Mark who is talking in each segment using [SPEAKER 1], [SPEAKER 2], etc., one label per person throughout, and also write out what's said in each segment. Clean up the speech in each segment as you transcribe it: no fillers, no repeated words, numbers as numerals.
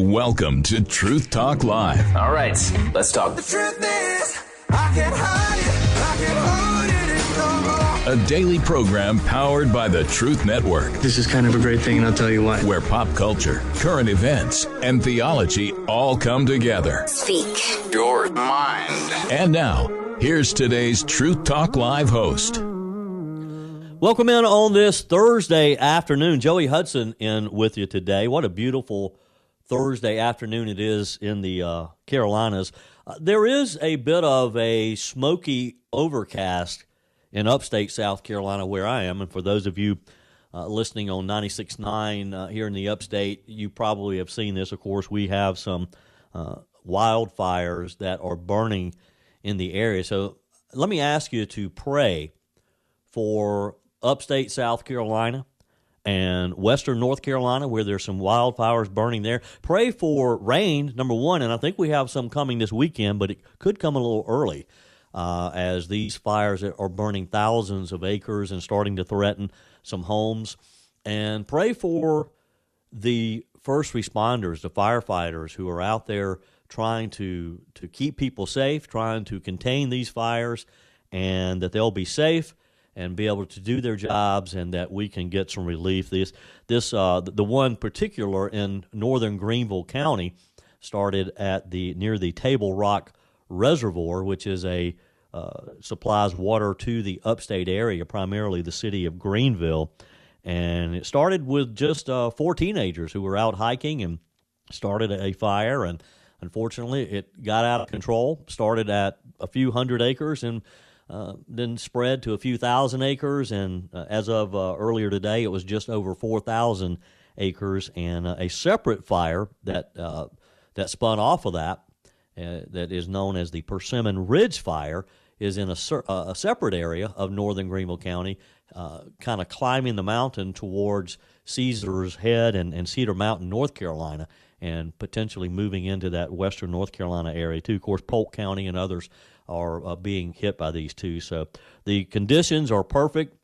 [SPEAKER 1] Welcome to Truth Talk Live.
[SPEAKER 2] All right, let's talk.
[SPEAKER 3] The truth is, I can't hide it, I can't hold it no more.
[SPEAKER 1] A daily program powered by the Truth Network.
[SPEAKER 4] This is kind of a great thing, and I'll tell you why.
[SPEAKER 1] Where pop culture, current events, and theology all come together.
[SPEAKER 5] Speak
[SPEAKER 2] Your mind.
[SPEAKER 1] And now, here's today's Truth Talk Live host.
[SPEAKER 6] Welcome in on this Thursday afternoon. Joey Hudson in with you today. What a beautiful Thursday afternoon it is in the Carolinas. There is a bit of a smoky overcast in upstate South Carolina where I am. And for those of you listening on 96.9 here in the upstate, you probably have seen this. Of course, we have some wildfires that are burning in the area. So let me ask you to pray for upstate South Carolina and western North Carolina, where there's some wildfires burning there. Pray for rain, number one, and I think we have some coming this weekend, but it could come a little early as these fires are burning thousands of acres and starting to threaten some homes. And pray for the first responders, the firefighters who are out there trying to keep people safe, trying to contain these fires, and that they'll be safe and be able to do their jobs, and that we can get some relief. The one particular in northern Greenville County started at near the Table Rock Reservoir, which is supplies water to the upstate area, primarily the city of Greenville. And it started with just 4 teenagers who were out hiking and started a fire, and unfortunately it got out of control. Started at a few hundred acres and then spread to a few thousand acres, and as of earlier today, it was just over 4,000 acres. And a separate fire that spun off of that is known as the Persimmon Ridge Fire is in a separate area of northern Greenville County, kind of climbing the mountain towards Caesar's Head and Cedar Mountain, North Carolina, and potentially moving into that western North Carolina area too. Of course, Polk County and others are being hit by these two. So the conditions are perfect,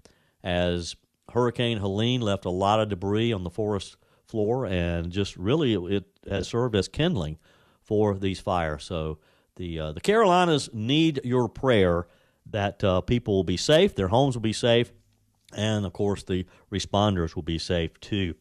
[SPEAKER 6] as Hurricane Helene left a lot of debris on the forest floor, and just really it has served as kindling for these fires. So the Carolinas need your prayer that people will be safe, their homes will be safe, and, of course, the responders will be safe, too.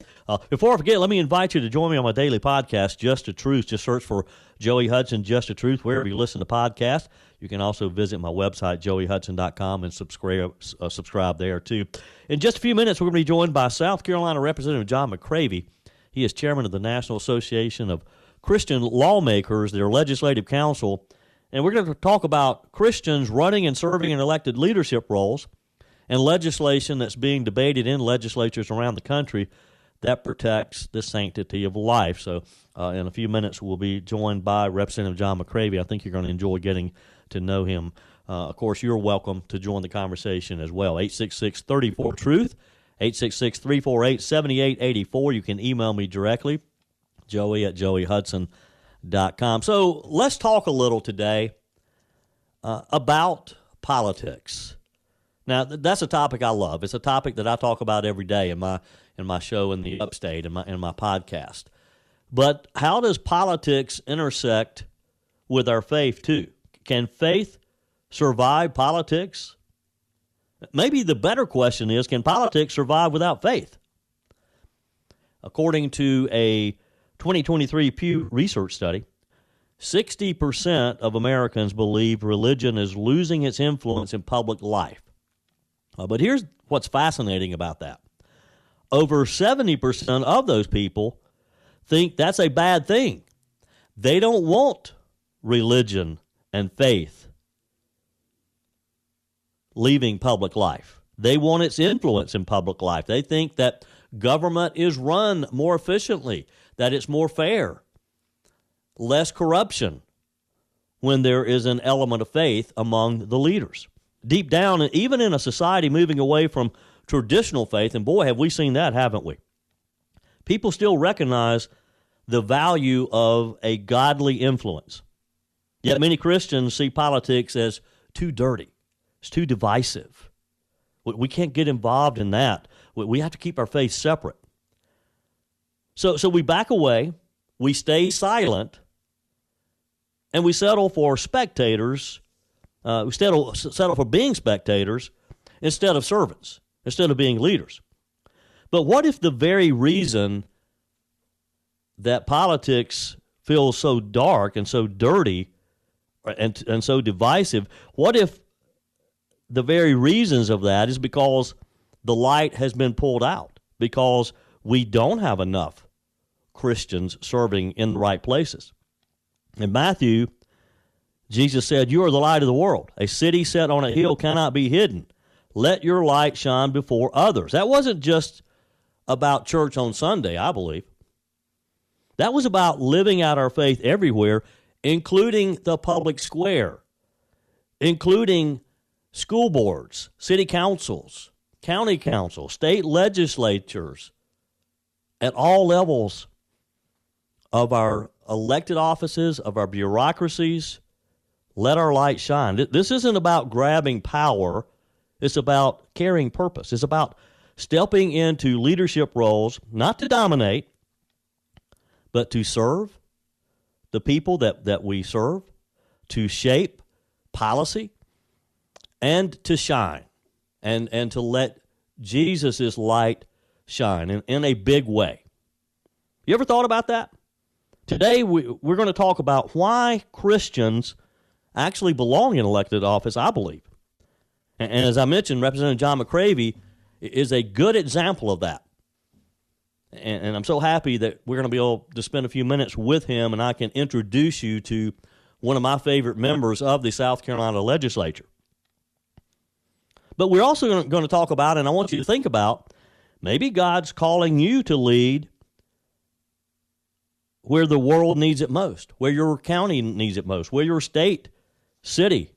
[SPEAKER 6] Before I forget, let me invite you to join me on my daily podcast, Just the Truth. Just search for Joey Hudson, Just the Truth, wherever you listen to podcasts. You can also visit my website, joeyhudson.com, and subscribe there, too. In just a few minutes, we're going to be joined by South Carolina Representative John McCravey. He is chairman of the National Association of Christian Lawmakers, their legislative council. And we're going to talk about Christians running and serving in elected leadership roles, and legislation that's being debated in legislatures around the country that protects the sanctity of life. So in a few minutes, we'll be joined by Representative John McCravey. I think you're going to enjoy getting to know him. Of course, you're welcome to join the conversation as well. 866-34-TRUTH, 866-348-7884. You can email me directly, joey@joeyhudson.com. So let's talk a little today about politics. Now, that's a topic I love. It's a topic that I talk about every day in my show in the Upstate, in my podcast. But how does politics intersect with our faith, too? Can faith survive politics? Maybe the better question is, can politics survive without faith? According to a 2023 Pew Research study, 60% of Americans believe religion is losing its influence in public life. But here's what's fascinating about that. Over 70% of those people think that's a bad thing. They don't want religion and faith leaving public life. They want its influence in public life. They think that government is run more efficiently, that it's more fair, less corruption when there is an element of faith among the leaders. Deep down, and even in a society moving away from traditional faith, and boy, have we seen that, haven't we? People still recognize the value of a godly influence. Yet many Christians see politics as too dirty. It's too divisive. We can't get involved in that. We have to keep our faith separate. So we back away we stay silent and we settle for spectators. We settle for being spectators instead of servants, instead of being leaders. But what if the very reason that politics feels so dark and so dirty and so divisive, what if the very reasons of that is because the light has been pulled out, because we don't have enough Christians serving in the right places? In Matthew, Jesus said, "You are the light of the world. A city set on a hill cannot be hidden. Let your light shine before others." That wasn't just about church on Sunday, I believe. That was about living out our faith everywhere, including the public square, including school boards, city councils, county councils, state legislatures, at all levels of our elected offices, of our bureaucracies. Let our light shine. This isn't about grabbing power. It's about carrying purpose. It's about stepping into leadership roles, not to dominate, but to serve the people that we serve, to shape policy, and to shine, and to let Jesus' light shine in a big way. You ever thought about that? Today, we're going to talk about why Christians actually belong in elected office, I believe. And as I mentioned, Representative John McCravey is a good example of that. And I'm so happy that we're going to be able to spend a few minutes with him, and I can introduce you to one of my favorite members of the South Carolina legislature. But we're also going to talk about, and I want you to think about, maybe God's calling you to lead where the world needs it most, where your county needs it most, where your state, city,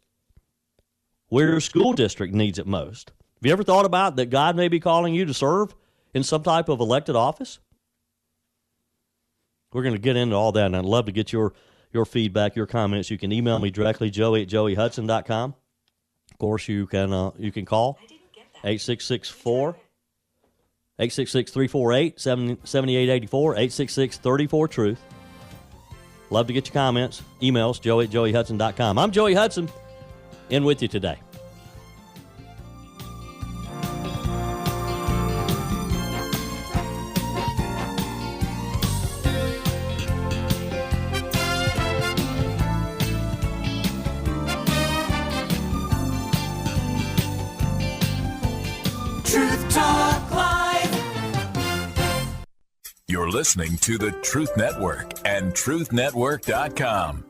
[SPEAKER 6] where your school district needs it most. Have you ever thought about that God may be calling you to serve in some type of elected office? We're going to get into all that, and I'd love to get your feedback, your comments. You can email me directly, joey@joeyhudson.com. Of course, you can call 866-348-7884, 866-34-TRUTH. Love to get your comments. Emails, joey@joeyhudson.com. I'm Joey Hudson, in with you today.
[SPEAKER 3] Truth Talk Live.
[SPEAKER 1] You're listening to the Truth Network and truthnetwork.com.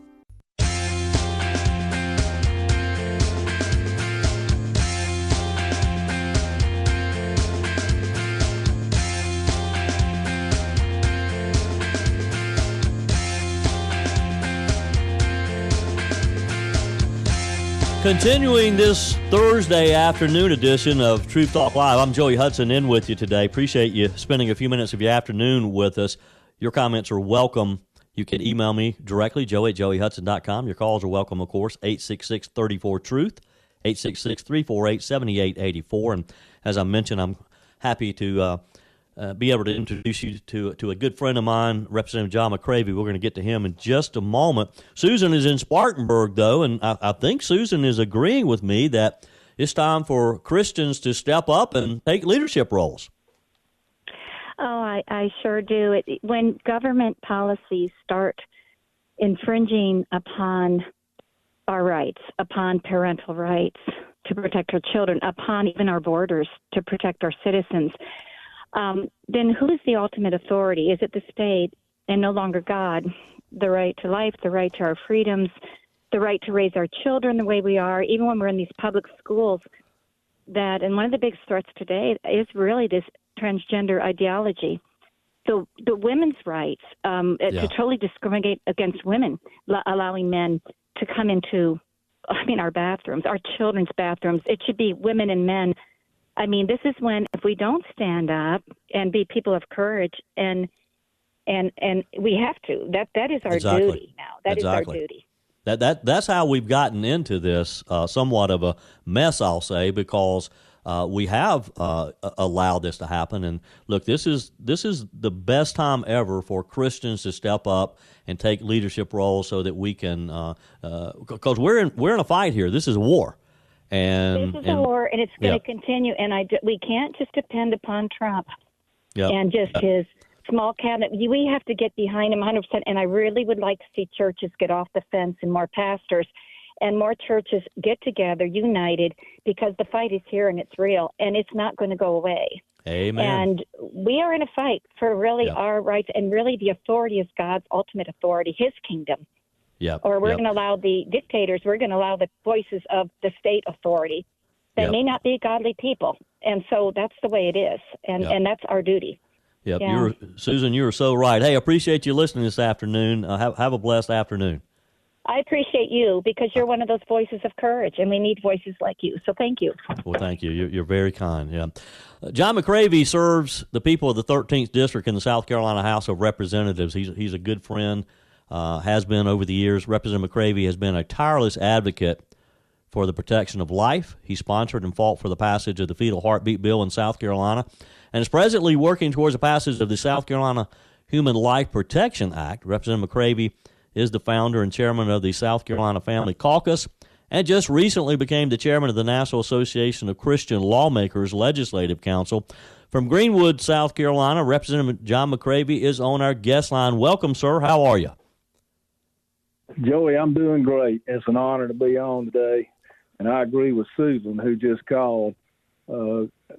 [SPEAKER 6] Continuing this Thursday afternoon edition of Truth Talk Live, I'm Joey Hudson in with you today. Appreciate you spending a few minutes of your afternoon with us. Your comments are welcome. You can email me directly, joey@joeyhudson.com. Your calls are welcome, of course, 866-34-TRUTH, 866-348-7884. And as I mentioned, I'm happy to be able to introduce you to a good friend of mine, Representative John McCravey. We're going to get to him in just a moment. Susan is in Spartanburg, though, and I think Susan is agreeing with me that it's time for Christians to step up and take leadership roles.
[SPEAKER 5] Oh, I sure do. When government policies start infringing upon our rights, upon parental rights to protect our children, upon even our borders to protect our citizens, then who is the ultimate authority? Is it the state and no longer God? The right to life, the right to our freedoms, the right to raise our children the way we are, even when we're in these public schools. And one of the big threats today is really this transgender ideology. So the women's rights, to totally discriminate against women, allowing men to come into, our bathrooms, our children's bathrooms. It should be women and men. This is when, if we don't stand up and be people of courage, and we have to, that is our duty now. That is our duty. That's
[SPEAKER 6] how we've gotten into this somewhat of a mess, I'll say, because we have allowed this to happen. And look, this is the best time ever for Christians to step up and take leadership roles so that we can, because we're in a fight here. This is a war. And
[SPEAKER 5] this is a war, and it's going to continue. And we can't just depend upon Trump and just his small cabinet. We have to get behind him 100%. And I really would like to see churches get off the fence and more pastors and more churches get together, united, because the fight is here and it's real, and it's not going to go away.
[SPEAKER 6] Amen.
[SPEAKER 5] And we are in a fight for really our rights, and really the authority is God's ultimate authority, his kingdom. Or we're going to allow the dictators, we're going to allow the voices of the state authority that may not be godly people. And so that's the way it is, and that's our duty.
[SPEAKER 6] Susan, you're so right. Hey, appreciate you listening this afternoon. Have a blessed afternoon.
[SPEAKER 5] I appreciate you because you're one of those voices of courage, and we need voices like you. So thank you.
[SPEAKER 6] Well, thank you. You're very kind. John McCravey serves the people of the 13th District in the South Carolina House of Representatives. He's a good friend, has been over the years. Representative McCravey has been a tireless advocate for the protection of life. He sponsored and fought for the passage of the fetal heartbeat bill in South Carolina and is presently working towards the passage of the South Carolina Human Life Protection Act. Representative McCravey is the founder and chairman of the South Carolina Family Caucus and just recently became the chairman of the National Association of Christian Lawmakers Legislative Council. From Greenwood, South Carolina, Representative John McCravey is on our guest line. Welcome, sir. How are you?
[SPEAKER 7] Joey, I'm doing great. It's an honor to be on today, and I agree with Susan, who just called.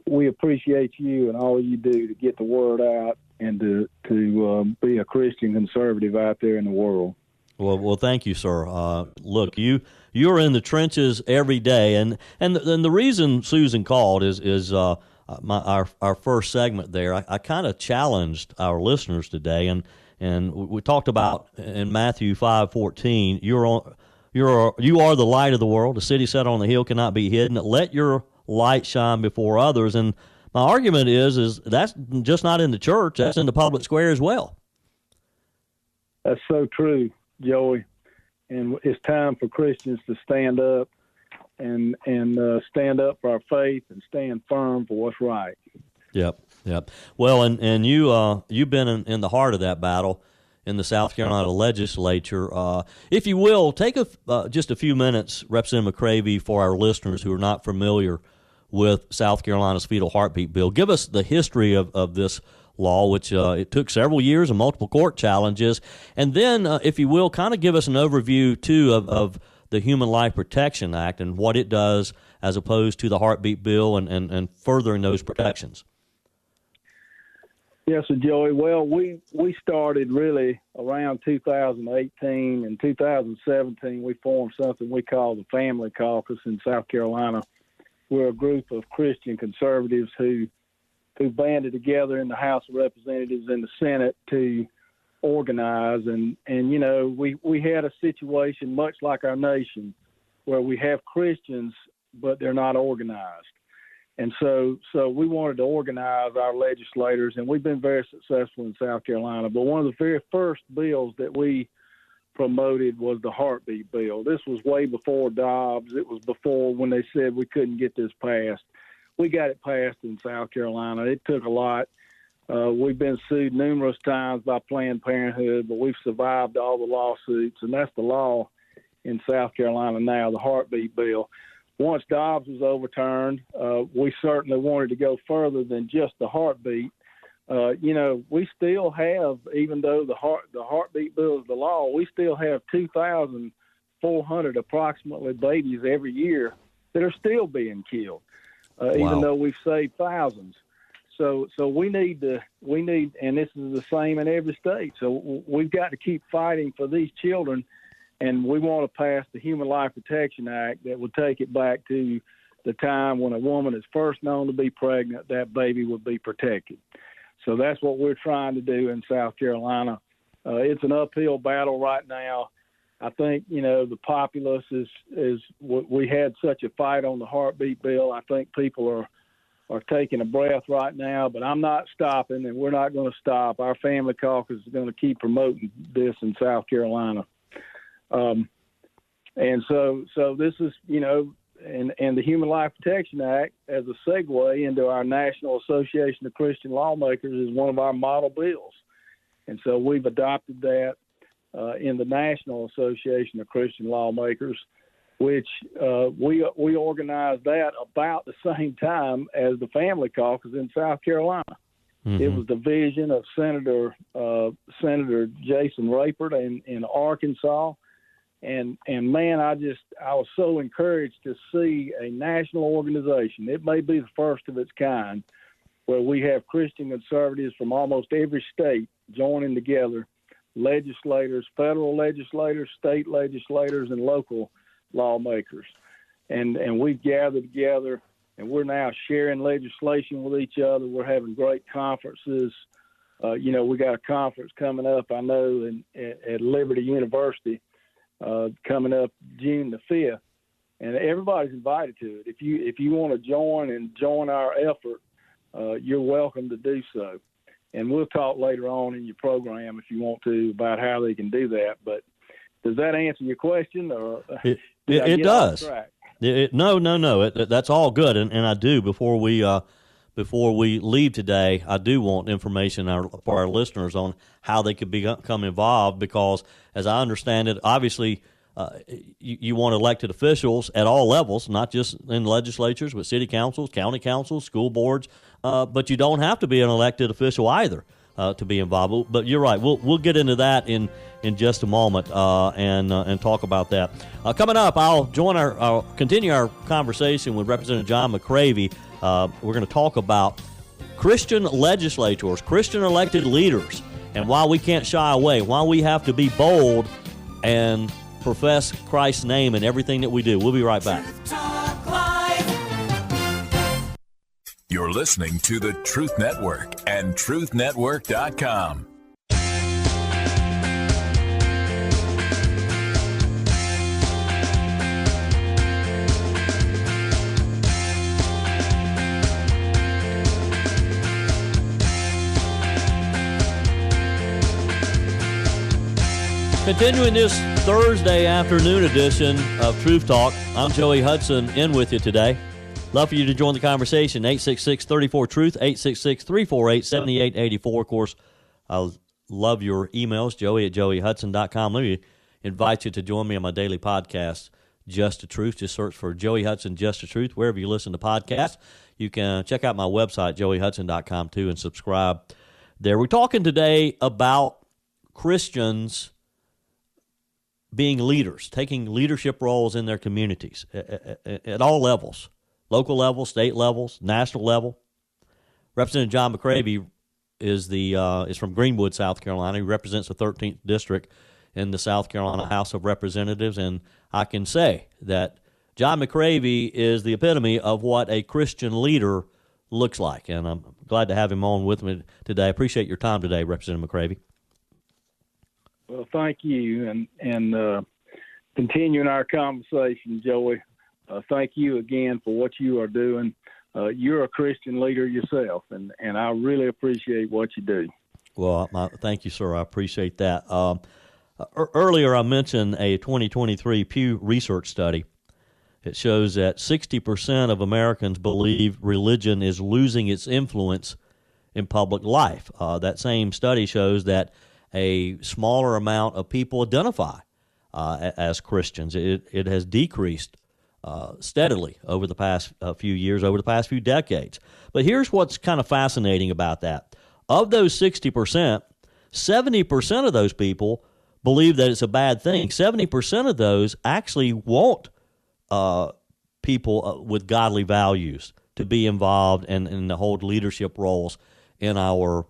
[SPEAKER 7] We appreciate you and all you do to get the word out and to be a Christian conservative out there in the world.
[SPEAKER 6] Well, thank you, sir. Look, you're in the trenches every day, and the reason Susan called is our first segment there. I kind of challenged our listeners today, and we talked about in Matthew 5:14. You are the light of the world. The city set on the hill cannot be hidden. Let your light shine before others. And my argument is that's just not in the church. That's in the public square as well.
[SPEAKER 7] That's so true, Joey. And it's time for Christians to stand up and stand up for our faith and stand firm for what's right. Yep.
[SPEAKER 6] Well, and you've been in the heart of that battle in the South Carolina legislature. If you will, take just a few minutes, Representative McCravey, for our listeners who are not familiar with South Carolina's fetal heartbeat bill. Give us the history of this law, which it took several years and multiple court challenges. And then, if you will, kind of give us an overview, too, of the Human Life Protection Act and what it does as opposed to the heartbeat bill and furthering those protections.
[SPEAKER 7] Yes, so Joey. Well, we started really around 2018. In 2017, we formed something we call the Family Caucus in South Carolina. We're a group of Christian conservatives who banded together in the House of Representatives and the Senate to organize. And you know, we had a situation much like our nation where we have Christians, but they're not organized. And so we wanted to organize our legislators, and we've been very successful in South Carolina. But one of the very first bills that we promoted was the heartbeat bill. This was way before Dobbs. It was before when they said we couldn't get this passed. We got it passed in South Carolina. It took a lot. We've been sued numerous times by Planned Parenthood, but we've survived all the lawsuits, and that's the law in South Carolina now, the heartbeat bill. Once Dobbs was overturned, we certainly wanted to go further than just the heartbeat. You know, we still have, even though the heartbeat bill is the law, we still have 2,400 approximately babies every year that are still being killed, even though we've saved thousands. So we need, and this is the same in every state. So we've got to keep fighting for these children, and we want to pass the Human Life Protection Act that would take it back to the time when a woman is first known to be pregnant, that baby would be protected. So that's what we're trying to do in South Carolina. It's an uphill battle right now. I think, you know, the populace is we had such a fight on the heartbeat bill. I think people are taking a breath right now, but I'm not stopping, and we're not going to stop. Our Family Caucus is going to keep promoting this in South Carolina. And so this is, you know, and the Human Life Protection Act as a segue into our National Association of Christian Lawmakers is one of our model bills. And so we've adopted that in the National Association of Christian Lawmakers, which we organized that about the same time as the Family Caucus in South Carolina. Mm-hmm. It was the vision of Senator Jason Rapert in Arkansas. And man, I was so encouraged to see a national organization. It may be the first of its kind, where we have Christian conservatives from almost every state joining together, legislators, federal legislators, state legislators, and local lawmakers. And we've gathered together, and we're now sharing legislation with each other. We're having great conferences. We got a conference coming up, I know, at Liberty University, coming up June the 5th, and everybody's invited to it. If you want to join our effort, you're welcome to do so. And we'll talk later on in your program if you want to about how they can do that. But does that answer your question? Or
[SPEAKER 6] it does. No. That's all good, and I do. Before we leave today, I do want information for our listeners on how they could become involved, because, as I understand it, obviously you want elected officials at all levels, not just in legislatures, but city councils, county councils, school boards, but you don't have to be an elected official either to be involved. But you're right. We'll get into that in just a moment and talk about that. Coming up, I'll continue our conversation with Representative John McCravey. We're going to talk about Christian legislators, Christian elected leaders, and why we can't shy away, why we have to be bold and profess Christ's name in everything that we do. We'll be right back.
[SPEAKER 1] You're listening to the Truth Network and truthnetwork.com.
[SPEAKER 6] Continuing this Thursday afternoon edition of Truth Talk, I'm Joey Hudson in with you today. Love for you to join the conversation, 866-34-TRUTH, 866-348-7884. Of course, I love your emails, joey@joeyhudson.com. Let me invite you to join me on my daily podcast, Just the Truth. Just search for Joey Hudson, Just the Truth, wherever you listen to podcasts. You can check out my website, joeyhudson.com, too, and subscribe there. We're talking today about Christians being leaders, taking leadership roles in their communities at all levels, local level, state levels, national level. Representative John McCravey is from Greenwood, South Carolina. He represents the 13th District in the South Carolina House of Representatives, and I can say that John McCravey is the epitome of what a Christian leader looks like, and I'm glad to have him on with me today. I appreciate your time today, Representative McCravey.
[SPEAKER 7] Well, thank you, and continuing our conversation, Joey, thank you again for what you are doing. You're a Christian leader yourself, and I really appreciate what you do.
[SPEAKER 6] Well, thank you, sir. I appreciate that. Earlier, I mentioned a 2023 Pew Research study. It shows that 60% of Americans believe religion is losing its influence in public life. That same study shows that a smaller amount of people identify as Christians. It has decreased steadily over the past few years, over the past few decades. But here's what's kind of fascinating about that. Of those 60%, 70% of those people believe that it's a bad thing. 70% of those actually want people with godly values to be involved and to hold leadership roles in our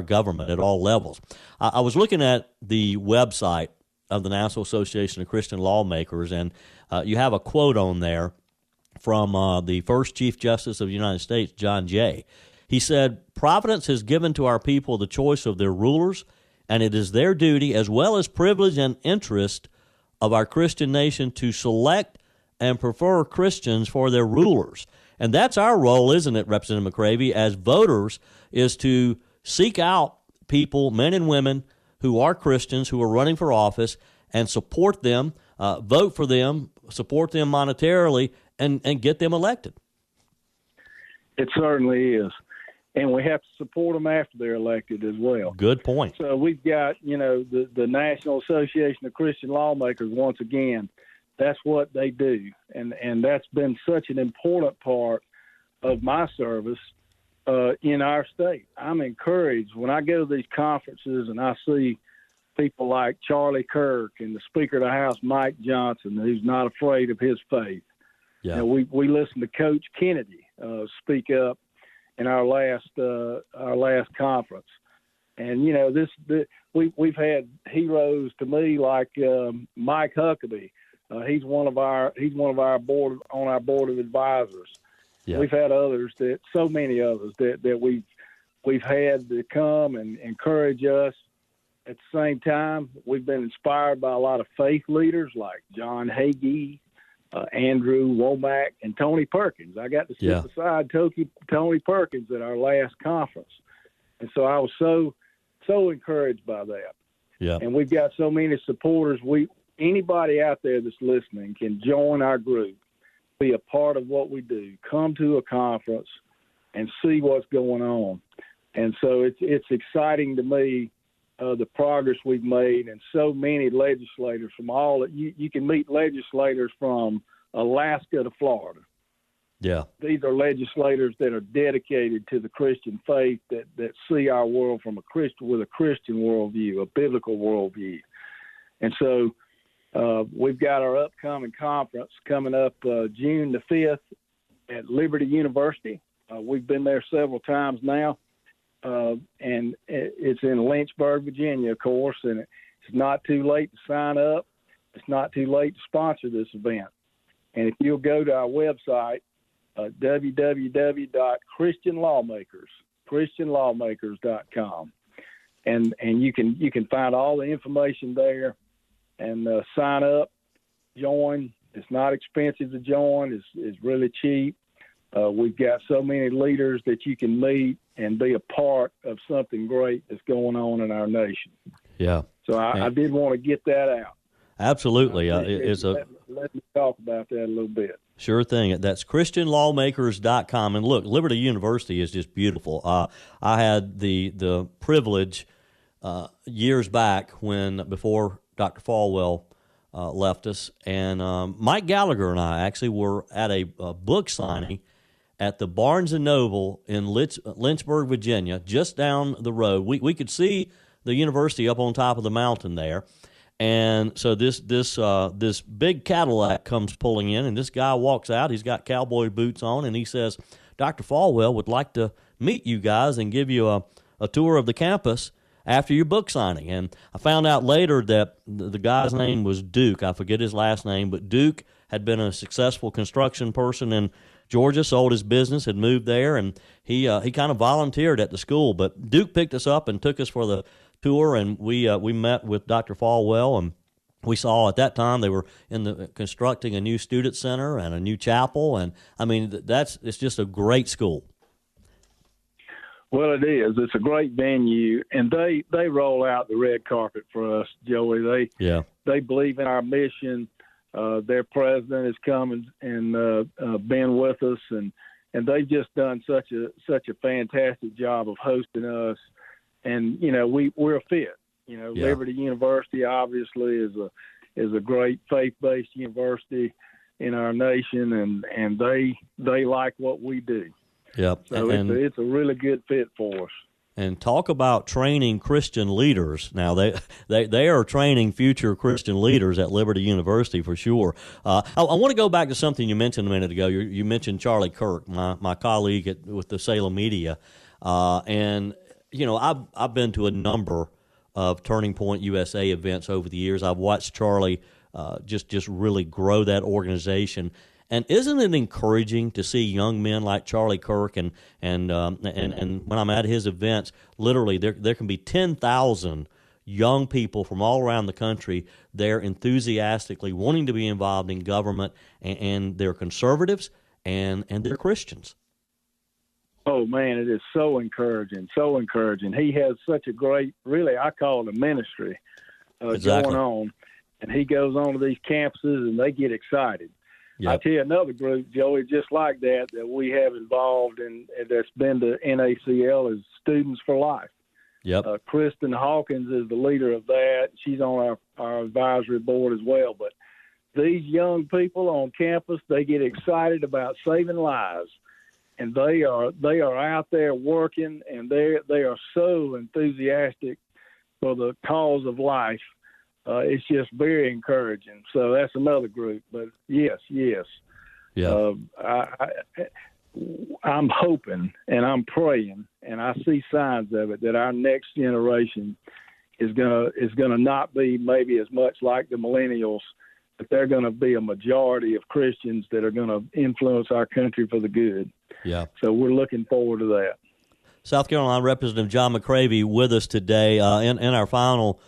[SPEAKER 6] government at all levels. I was looking at the website of the National Association of Christian Lawmakers, and you have a quote on there from the first Chief Justice of the United States, John Jay. He said, "Providence has given to our people the choice of their rulers, and it is their duty, as well as privilege and interest of our Christian nation, to select and prefer Christians for their rulers." And that's our role, isn't it, Representative McCravey, as voters, is to seek out people, men and women, who are Christians, who are running for office, and support them, vote for them support them monetarily and get them elected.
[SPEAKER 7] It certainly is. And we have to support them after they're elected as well.
[SPEAKER 6] Good point.
[SPEAKER 7] So we've got, the National Association of Christian Lawmakers, once again, that's what they do. And that's been such an important part of my service in our state. I'm encouraged when I go to these conferences and I see people like Charlie Kirk and the Speaker of the House, Mike Johnson, who's not afraid of his faith.
[SPEAKER 6] Yeah.
[SPEAKER 7] We listened to Coach Kennedy speak up in our last conference, and we've had heroes to me like Mike Huckabee. He's one of our board of advisors.
[SPEAKER 6] Yeah.
[SPEAKER 7] We've had others so many others that we've had to come and encourage us. At the same time, we've been inspired by a lot of faith leaders like John Hagee, Andrew Womack, and Tony Perkins. I got to sit beside Tony Perkins at our last conference. And so I was so encouraged by that.
[SPEAKER 6] Yeah.
[SPEAKER 7] And we've got so many supporters. Anybody out there that's listening can join our group, be a part of what we do, come to a conference and see what's going on. And so it's exciting to me, the progress we've made, and so many legislators from you can meet legislators from Alaska to Florida.
[SPEAKER 6] Yeah.
[SPEAKER 7] These are legislators that are dedicated to the Christian faith, that see our world with a Christian worldview, a biblical worldview. And so we've got our upcoming conference coming up June the 5th at Liberty University. We've been there several times now. And it's in Lynchburg, Virginia, of course, and it's not too late to sign up. It's not too late to sponsor this event. And if you'll go to our website, www.christianlawmakers.com, and you can find all the information there and sign up, join. It's not expensive to join. It's really cheap. We've got so many leaders that you can meet and be a part of something great that's going on in our nation.
[SPEAKER 6] Yeah.
[SPEAKER 7] So I did want to get that out.
[SPEAKER 6] Absolutely.
[SPEAKER 7] Let me talk about that a little bit.
[SPEAKER 6] Sure thing. That's ChristianLawmakers.com. And look, Liberty University is just beautiful. I had the privilege years back before Dr. Falwell left us, and Mike Gallagher and I actually were at a book signing at the Barnes & Noble in Lynchburg, Virginia, just down the road. We could see the university up on top of the mountain there. And so this big Cadillac comes pulling in, and this guy walks out. He's got cowboy boots on, and he says, Dr. Falwell would like to meet you guys and give you a tour of the campus after your book signing. And I found out later that the guy's name was Duke. I forget his last name, but Duke had been a successful construction person in Georgia, sold his business, had moved there, and he kind of volunteered at the school. But Duke picked us up and took us for the tour, and we met with Dr. Falwell, and we saw at that time they were constructing a new student center and a new chapel, and I mean it's just a great school.
[SPEAKER 7] Well, it is. It's a great venue, and they roll out the red carpet for us, Joey. They believe in our mission. Their president has come and been with us, and they've just done such a fantastic job of hosting us. And we're a fit. Liberty University obviously is a great faith-based university in our nation, and they like what we do.
[SPEAKER 6] Yep.
[SPEAKER 7] So it's a really good fit for us.
[SPEAKER 6] And talk about training Christian leaders. Now they are training future Christian leaders at Liberty University for sure. I want to go back to something you mentioned a minute ago. You mentioned Charlie Kirk, my colleague with the Salem Media, and I've been to a number of Turning Point USA events over the years. I've watched Charlie just really grow that organization. And isn't it encouraging to see young men like Charlie Kirk and when I'm at his events, literally there can be 10,000 young people from all around the country there enthusiastically wanting to be involved in government, and they're conservatives and they're Christians.
[SPEAKER 7] Oh, man, it is so encouraging, so encouraging. He has such a great, really, I call it a ministry
[SPEAKER 6] exactly.
[SPEAKER 7] going on. and he goes on to these campuses, and they get excited.
[SPEAKER 6] Yep.
[SPEAKER 7] I tell you another group, Joey, just like that we have involved and that's been to NACL is Students for Life.
[SPEAKER 6] Yep.
[SPEAKER 7] Kristen Hawkins is the leader of that. She's on our advisory board as well. But these young people on campus, they get excited about saving lives, and they are out there working, and they are so enthusiastic for the cause of life. It's just very encouraging. So that's another group. But yes.
[SPEAKER 6] Yeah.
[SPEAKER 7] I'm hoping and I'm praying, and I see signs of it, that our next generation is gonna not be maybe as much like the millennials, but they're going to be a majority of Christians that are going to influence our country for the good.
[SPEAKER 6] Yeah.
[SPEAKER 7] So we're looking forward to that.
[SPEAKER 6] South Carolina Representative John McCravey with us today in our final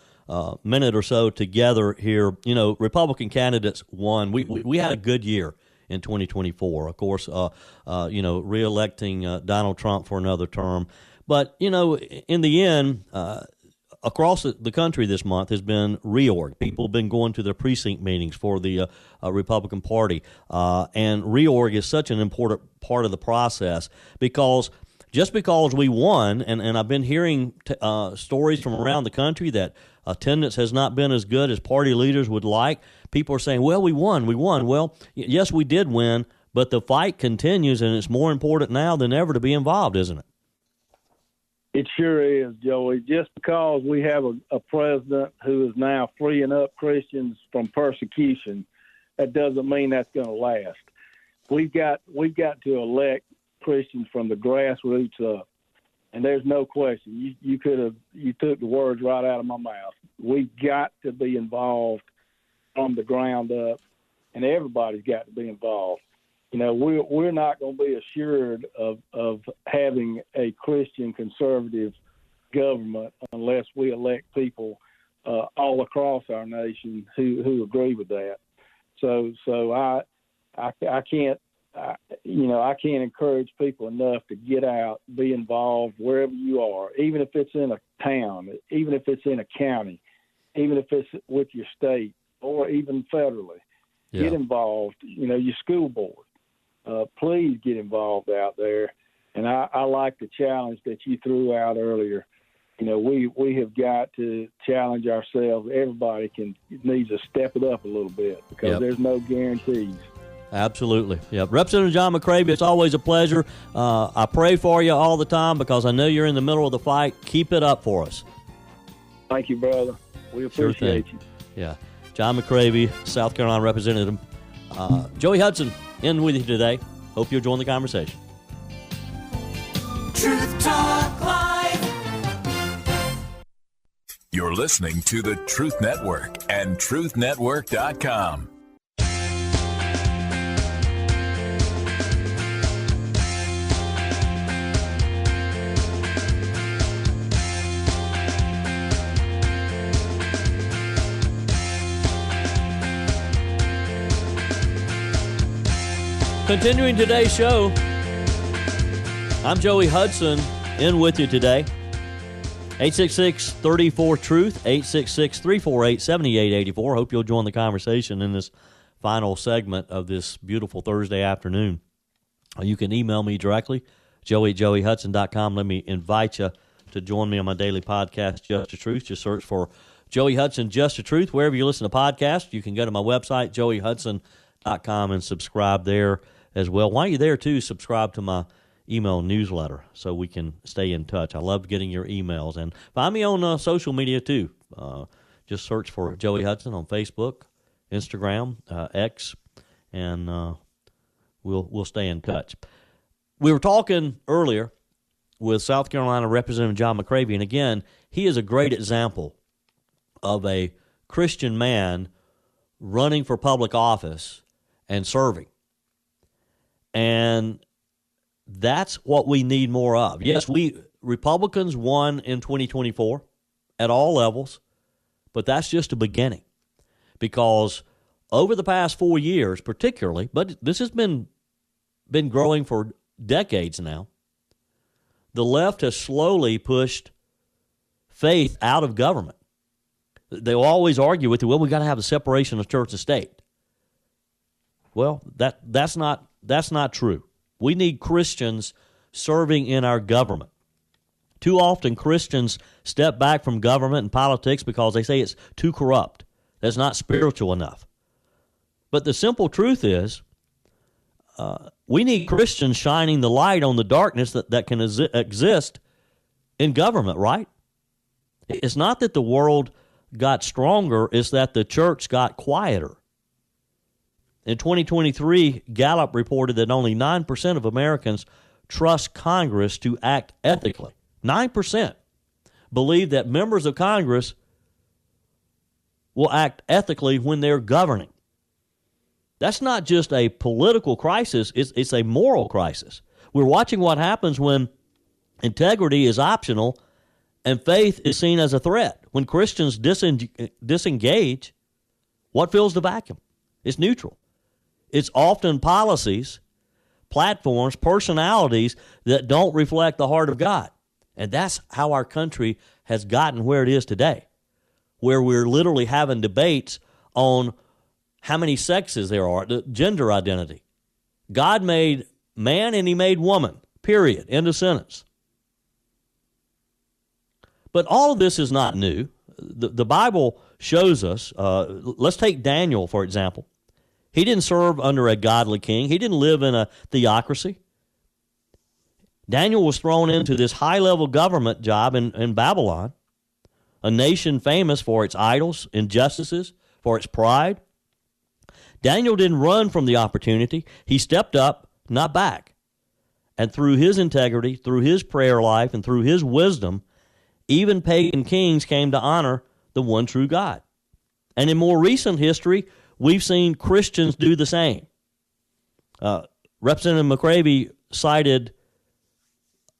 [SPEAKER 6] minute or so together here. You know, Republican candidates won. We had a good year in 2024. Of course, re-electing Donald Trump for another term. But, you know, in the end, across the country this month has been reorg. People have been going to their precinct meetings for the Republican Party. And reorg is such an important part of the process because just because we won, and I've been hearing stories from around the country that attendance has not been as good as party leaders would like. People are saying, well, we won. Well, yes, we did win, but the fight continues, and it's more important now than ever to be involved, isn't it?
[SPEAKER 7] It sure is, Joey. Just because we have a president who is now freeing up Christians from persecution, that doesn't mean that's going to last. We've got to elect Christians from the grassroots up, and there's no question. You took the words right out of my mouth. We've got to be involved from the ground up, and everybody's got to be involved. You know, we're not going to be assured of having a Christian conservative government unless we elect people all across our nation who agree with that. So I can't encourage people enough to get out, be involved wherever you are, even if it's in a town, even if it's in a county, even if it's with your state or even federally. Yeah. Get involved. You know, your school board. Please get involved out there. And I like the challenge that you threw out earlier. You know, we have got to challenge ourselves. Everybody needs to step it up a little bit because there's no guarantees.
[SPEAKER 6] Absolutely. Yeah. Representative John McCravey, it's always a pleasure. I pray for you all the time because I know you're in the middle of the fight. Keep it up for us.
[SPEAKER 7] Thank you, brother. We appreciate you.
[SPEAKER 6] Yeah. John McCravey, South Carolina Representative. Joey Hudson in with you today. Hope you'll join the conversation.
[SPEAKER 3] Truth Talk Live.
[SPEAKER 1] You're listening to the Truth Network and truthnetwork.com.
[SPEAKER 6] Continuing today's show, I'm Joey Hudson in with you today. 866-34-TRUTH, 866-348-7884. Hope you'll join the conversation in this final segment of this beautiful Thursday afternoon. You can email me directly, joey@joeyhudson.com. Let me invite you to join me on my daily podcast, Just the Truth. Just search for Joey Hudson, Just the Truth. Wherever you listen to podcasts, you can go to my website, joeyhudson.com, and subscribe there as well. While you're there, too, subscribe to my email newsletter so we can stay in touch. I love getting your emails. And find me on social media, too. Just search for Joey Hudson on Facebook, Instagram, X, and we'll stay in touch. We were talking earlier with South Carolina Representative John McCravey, and again, he is a great example of a Christian man running for public office and serving. And that's what we need more of. Yes, Republicans won in 2024 at all levels, but that's just a beginning. Because over the past 4 years particularly, but this has been growing for decades now, the left has slowly pushed faith out of government. They'll always argue with you, well, we got to have a separation of church and state. Well, that's not true. We need Christians serving in our government. Too often Christians step back from government and politics because they say it's too corrupt. That's not spiritual enough. But the simple truth is, we need Christians shining the light on the darkness that can exist in government, right? It's not that the world got stronger, it's that the church got quieter. In 2023, Gallup reported that only 9% of Americans trust Congress to act ethically. 9% believe that members of Congress will act ethically when they're governing. That's not just a political crisis, it's a moral crisis. We're watching what happens when integrity is optional and faith is seen as a threat. When Christians disengage, what fills the vacuum? It's neutral. It's often policies, platforms, personalities that don't reflect the heart of God. And that's how our country has gotten where it is today, where we're literally having debates on how many sexes there are, the gender identity. God made man and he made woman, period, end of sentence. But all of this is not new. The Bible shows us, let's take Daniel, for example. He didn't serve under a godly king. He didn't live in a theocracy. Daniel was thrown into this high-level government job in Babylon, a nation famous for its idols, injustices, for its pride. Daniel didn't run from the opportunity. He stepped up, not back. And through his integrity, through his prayer life, and through his wisdom, even pagan kings came to honor the one true God. And in more recent history, we've seen Christians do the same. Representative McCravey cited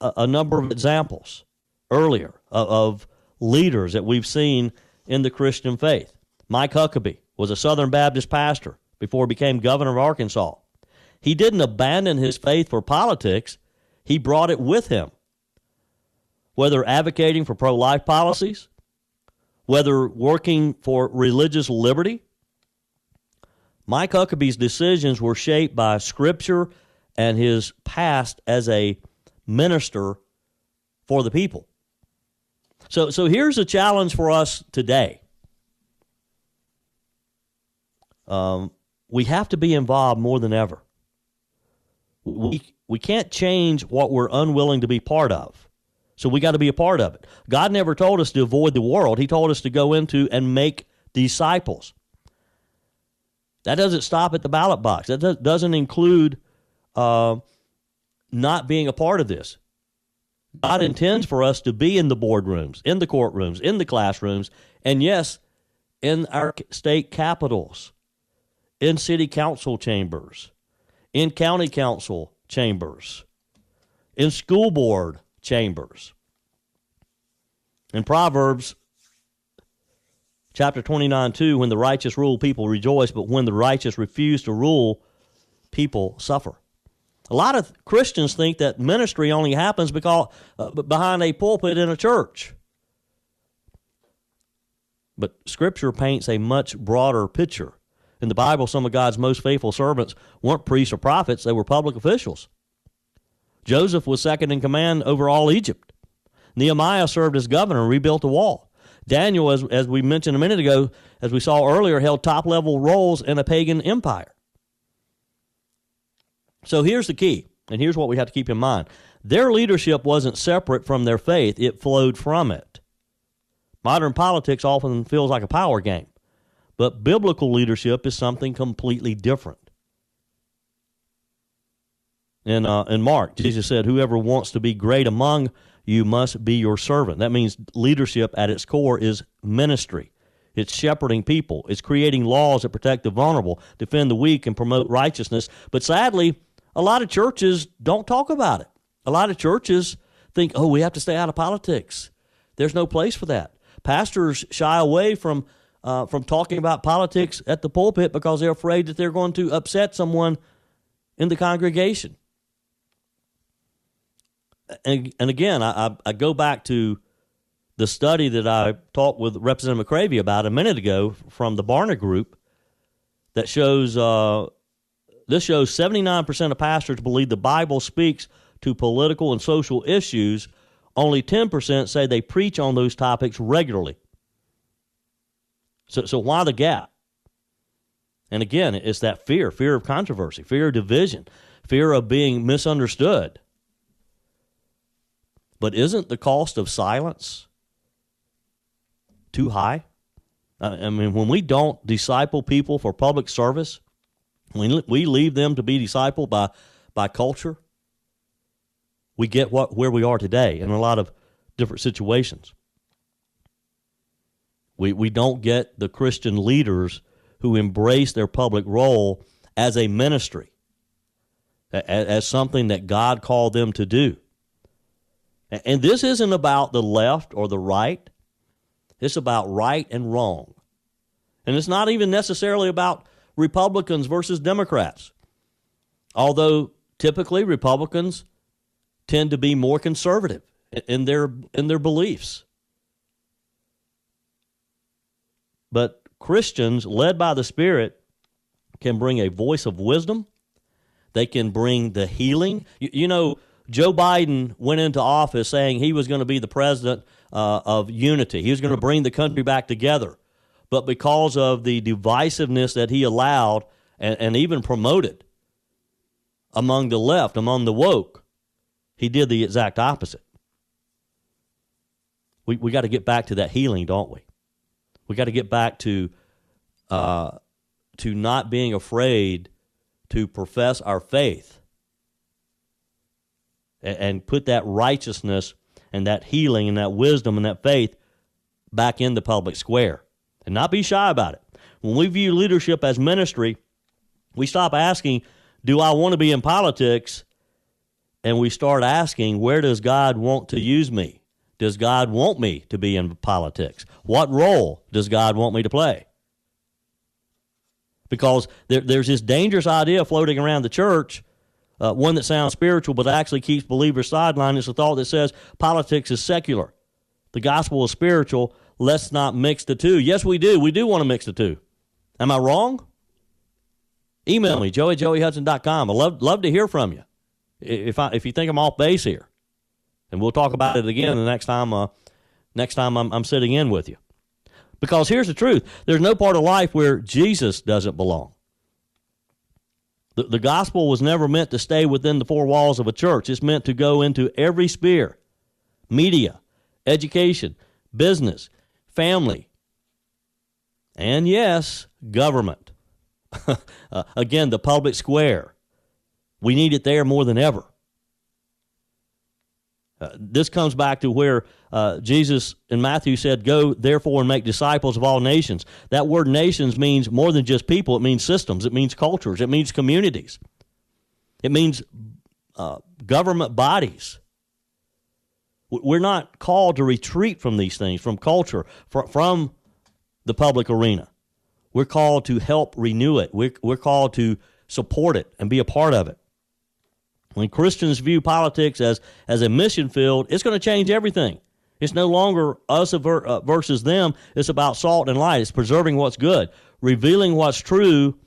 [SPEAKER 6] a number of examples earlier of leaders that we've seen in the Christian faith. Mike Huckabee was a Southern Baptist pastor before he became governor of Arkansas. He didn't abandon his faith for politics. He brought it with him. Whether advocating for pro-life policies, whether working for religious liberty, Mike Huckabee's decisions were shaped by Scripture and his past as a minister for the people. So here's a challenge for us today. We have to be involved more than ever. We can't change what we're unwilling to be part of. So we got to be a part of it. God never told us to avoid the world. He told us to go into and make disciples. That doesn't stop at the ballot box. That doesn't include not being a part of this. God intends for us to be in the boardrooms, in the courtrooms, in the classrooms, and yes, in our state capitals, in city council chambers, in county council chambers, in school board chambers. In Proverbs chapter 29:2, when the righteous rule, people rejoice, but when the righteous refuse to rule, people suffer. A lot of Christians think that ministry only happens because behind a pulpit in a church. But Scripture paints a much broader picture. In the Bible, some of God's most faithful servants weren't priests or prophets, they were public officials. Joseph was second in command over all Egypt. Nehemiah served as governor and rebuilt the wall. Daniel, as we mentioned a minute ago, as we saw earlier, held top-level roles in a pagan empire. So here's the key, and here's what we have to keep in mind. Their leadership wasn't separate from their faith. It flowed from it. Modern politics often feels like a power game, but biblical leadership is something completely different. In Mark, Jesus said, whoever wants to be great among you must be your servant. That means leadership at its core is ministry. It's shepherding people. It's creating laws that protect the vulnerable, defend the weak, and promote righteousness. But sadly, a lot of churches don't talk about it. A lot of churches think, oh, we have to stay out of politics. There's no place for that. Pastors shy away from talking about politics at the pulpit because they're afraid that they're going to upset someone in the congregation. And again, I go back to the study that I talked with Representative McCravey about a minute ago from the Barna Group that shows this shows 79% of pastors believe the Bible speaks to political and social issues. Only 10% say they preach on those topics regularly. So why the gap? And again, it's that fear of controversy, fear of division, fear of being misunderstood. But isn't the cost of silence too high? I mean, when we don't disciple people for public service, when we leave them to be discipled by culture, we get where we are today in a lot of different situations. We don't get the Christian leaders who embrace their public role as a ministry, as something that God called them to do. And this isn't about the left or the right. It's about right and wrong. And it's not even necessarily about Republicans versus Democrats. Although typically Republicans tend to be more conservative in their beliefs. But Christians led by the Spirit can bring a voice of wisdom. They can bring the healing. You know, Joe Biden went into office saying he was going to be the president of unity. He was going to bring the country back together. But because of the divisiveness that he allowed and even promoted among the left, among the woke, he did the exact opposite. We got to get back to that healing, don't we? We got to get back to not being afraid to profess our faith and put that righteousness and that healing and that wisdom and that faith back in the public square and not be shy about it. When we view leadership as ministry, we stop asking, do I want to be in politics? And we start asking, where does God want to use me? Does God want me to be in politics? What role does God want me to play? Because there's this dangerous idea floating around the church, one that sounds spiritual but actually keeps believers sidelined. It's a thought that says politics is secular. The gospel is spiritual. Let's not mix the two. Yes, we do. We do want to mix the two. Am I wrong? Email me, joe@joeyhudson.com. I'd love to hear from you if you think I'm off base here. And we'll talk about it again the next time I'm sitting in with you. Because here's the truth. There's no part of life where Jesus doesn't belong. The gospel was never meant to stay within the four walls of a church. It's meant to go into every sphere: media, education, business, family, and yes, government. Again, the public square. We need it there more than ever. This comes back to where Jesus in Matthew said, go therefore and make disciples of all nations. That word nations means more than just people. It means systems. It means cultures. It means communities. It means government bodies. We're not called to retreat from these things, from culture, from the public arena. We're called to help renew it. We're called to support it and be a part of it. When Christians view politics as a mission field, it's going to change everything. It's no longer us versus them. It's about salt and light. It's preserving what's good, revealing what's true,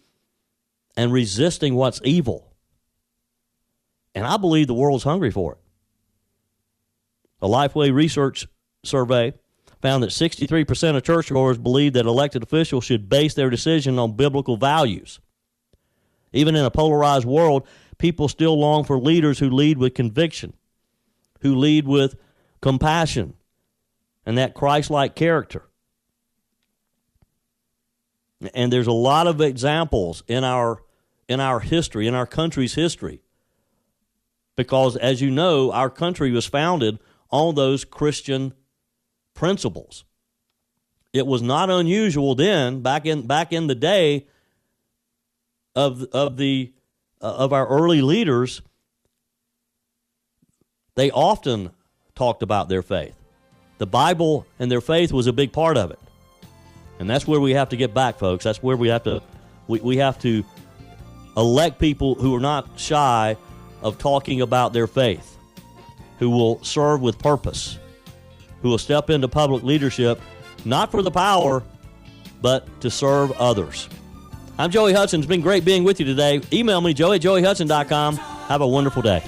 [SPEAKER 6] and resisting what's evil. And I believe the world's hungry for it. A Lifeway research survey found that 63% of churchgoers believe that elected officials should base their decision on biblical values. Even in a polarized world, people still long for leaders who lead with conviction, who lead with compassion, and that Christ-like character. And there's a lot of examples in our history, in our country's history, because, as you know, our country was founded on those Christian principles. It was not unusual then, back in the day of our early leaders, they often talked about their faith. The Bible and their faith was a big part of it. And that's where we have to get back, folks. That's where we have to elect people who are not shy of talking about their faith, who will serve with purpose, who will step into public leadership, not for the power, but to serve others. I'm Joey Hudson. It's been great being with you today. Email me, joey@joeyhudson.com. Have a wonderful day.